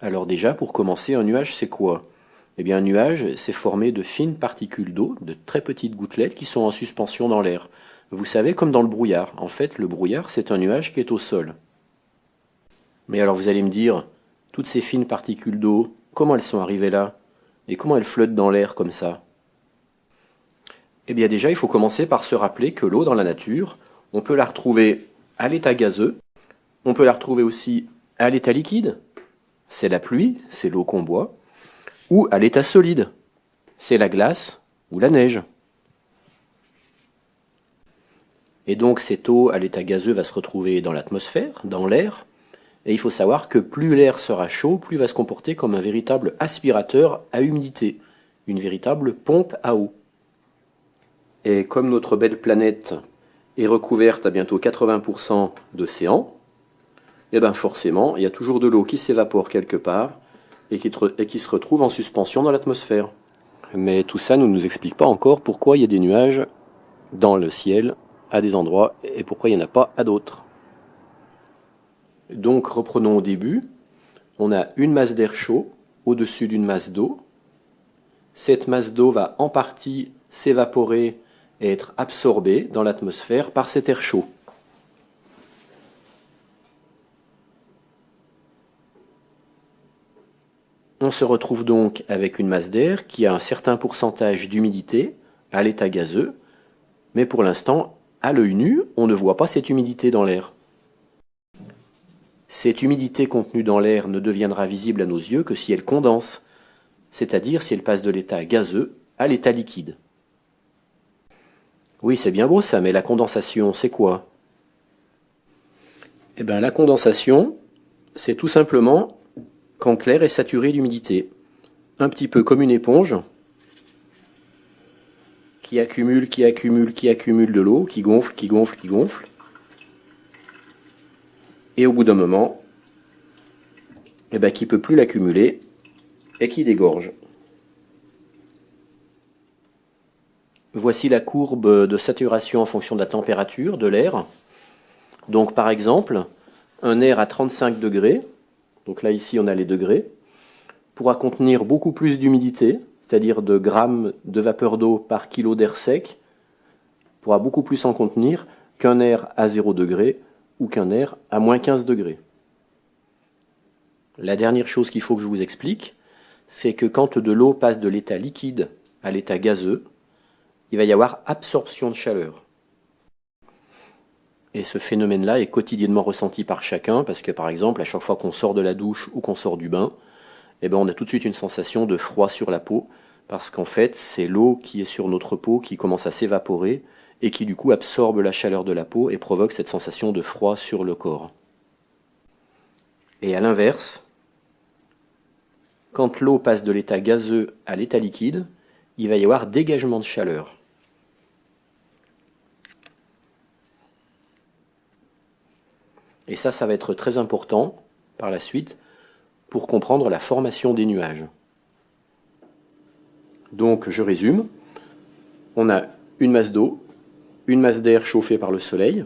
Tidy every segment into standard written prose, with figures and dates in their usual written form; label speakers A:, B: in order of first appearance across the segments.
A: Alors déjà, pour commencer, un nuage, c'est quoi? Eh bien, un nuage, c'est formé de fines particules d'eau, de très petites gouttelettes qui sont en suspension dans l'air. Vous savez, comme dans le brouillard. En fait, le brouillard, c'est un nuage qui est au sol. Mais alors vous allez me dire, toutes ces fines particules d'eau, comment elles sont arrivées là? Et comment elles flottent dans l'air comme ça? Eh bien déjà, il faut commencer par se rappeler que l'eau dans la nature, on peut la retrouver à l'état gazeux, on peut la retrouver aussi à l'état liquide, c'est la pluie, c'est l'eau qu'on boit, ou à l'état solide, c'est la glace ou la neige. Et donc cette eau à l'état gazeux va se retrouver dans l'atmosphère, dans l'air, et il faut savoir que plus l'air sera chaud, plus il va se comporter comme un véritable aspirateur à humidité, une véritable pompe à eau. Et comme notre belle planète est recouverte à bientôt 80% d'océan, et bien forcément, il y a toujours de l'eau qui s'évapore quelque part et qui se retrouve en suspension dans l'atmosphère. Mais tout ça ne nous explique pas encore pourquoi il y a des nuages dans le ciel à des endroits et pourquoi il n'y en a pas à d'autres. Donc reprenons au début. On a une masse d'air chaud au-dessus d'une masse d'eau. Cette masse d'eau va en partie s'évaporer et être absorbée dans l'atmosphère par cet air chaud. On se retrouve donc avec une masse d'air qui a un certain pourcentage d'humidité à l'état gazeux, mais pour l'instant, à l'œil nu, on ne voit pas cette humidité dans l'air. Cette humidité contenue dans l'air ne deviendra visible à nos yeux que si elle condense, c'est-à-dire si elle passe de l'état gazeux à l'état liquide. Oui, c'est bien beau ça, mais la condensation, c'est quoi? Eh bien, la condensation, c'est tout simplement quand l'air est saturé d'humidité. Un petit peu comme une éponge qui accumule de l'eau, qui gonfle. Et au bout d'un moment, eh ben, qui ne peut plus l'accumuler et qui dégorge. Voici la courbe de saturation en fonction de la température de l'air. Donc par exemple, un air à 35 degrés, donc là ici on a les degrés, pourra contenir beaucoup plus d'humidité, c'est-à-dire de grammes de vapeur d'eau par kilo d'air sec, pourra beaucoup plus en contenir qu'un air à 0 degré ou qu'un air à moins 15 degrés. La dernière chose qu'il faut que je vous explique, c'est que quand de l'eau passe de l'état liquide à l'état gazeux, il va y avoir absorption de chaleur. Et ce phénomène-là est quotidiennement ressenti par chacun, parce que par exemple, à chaque fois qu'on sort de la douche ou qu'on sort du bain, eh ben, on a tout de suite une sensation de froid sur la peau, parce qu'en fait, c'est l'eau qui est sur notre peau qui commence à s'évaporer, et qui du coup absorbe la chaleur de la peau et provoque cette sensation de froid sur le corps. Et à l'inverse, quand l'eau passe de l'état gazeux à l'état liquide, il va y avoir dégagement de chaleur. Et ça va être très important par la suite pour comprendre la formation des nuages. Donc je résume, on a une masse d'eau, une masse d'air chauffée par le soleil.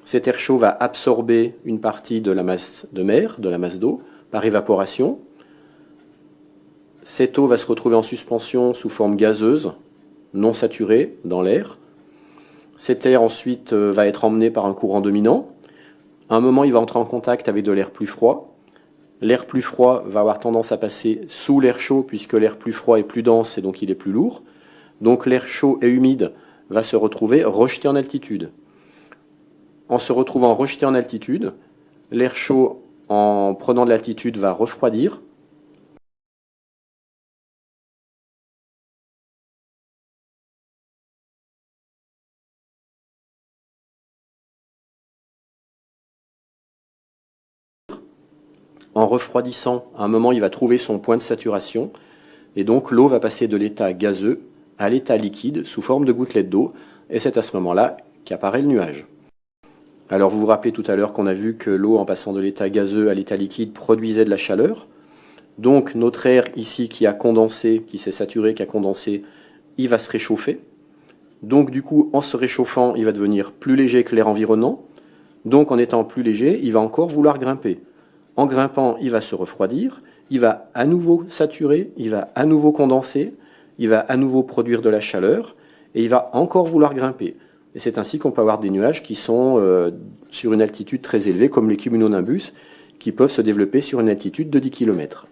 A: Cet air chaud va absorber une partie de la masse de mer, de la masse d'eau, par évaporation. Cette eau va se retrouver en suspension sous forme gazeuse, non saturée, dans l'air. Cet air ensuite va être emmené par un courant dominant. À un moment, il va entrer en contact avec de l'air plus froid. L'air plus froid va avoir tendance à passer sous l'air chaud, puisque l'air plus froid est plus dense et donc il est plus lourd. Donc l'air chaud et humide va se retrouver rejeté en altitude. En se retrouvant rejeté en altitude, l'air chaud, en prenant de l'altitude, va refroidir. En refroidissant, à un moment, il va trouver son point de saturation, et donc l'eau va passer de l'état gazeux à l'état liquide sous forme de gouttelettes d'eau, et c'est à ce moment-là qu'apparaît le nuage. Alors vous vous rappelez tout à l'heure qu'on a vu que l'eau, en passant de l'état gazeux à l'état liquide, produisait de la chaleur. Donc notre air ici qui a condensé, qui s'est saturé, qui a condensé, il va se réchauffer. Donc du coup, en se réchauffant, il va devenir plus léger que l'air environnant. Donc en étant plus léger, il va encore vouloir grimper. En grimpant, il va se refroidir, il va à nouveau saturer, il va à nouveau condenser, il va à nouveau produire de la chaleur, et il va encore vouloir grimper. Et c'est ainsi qu'on peut avoir des nuages qui sont sur une altitude très élevée, comme les cumulonimbus, qui peuvent se développer sur une altitude de 10 km.